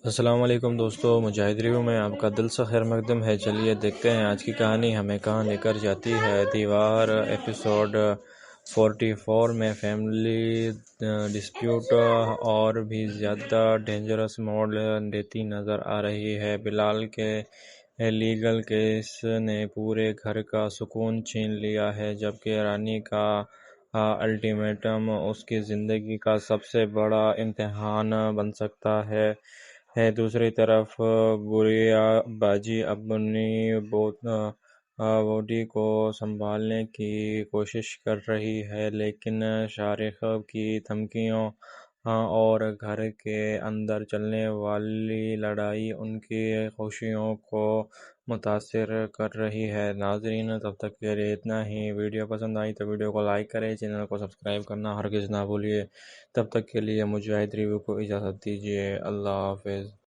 السلام علیکم دوستو، مجاہد ریویو میں آپ کا دل سے خیر مقدم ہے۔ چلیے دیکھتے ہیں آج کی کہانی ہمیں کہاں لے کر جاتی ہے۔ دیوار ایپیسوڈ 44 میں فیملی ڈسپیوٹ اور بھی زیادہ ڈینجرس موڑ لیتی نظر آ رہی ہے۔ بلال کے لیگل کیس نے پورے گھر کا سکون چھین لیا ہے، جبکہ رانی کا الٹیمیٹم اس کی زندگی کا سب سے بڑا امتحان بن سکتا ہے۔ دوسری طرف گڑیا باجی اپنی باڈی کو سنبھالنے کی کوشش کر رہی ہے، لیکن شارق کی دھمکیوں اور گھر کے اندر چلنے والی لڑائی ان کی خوشیوں کو متاثر کر رہی ہے۔ ناظرین، تب تک کے لیے اتنا ہی۔ ویڈیو پسند آئی تو ویڈیو کو لائک کریں، چینل کو سبسکرائب کرنا ہرگز نہ بھولیے۔ تب تک کے لیے مجاہد ریویو کو اجازت دیجیے۔ اللہ حافظ۔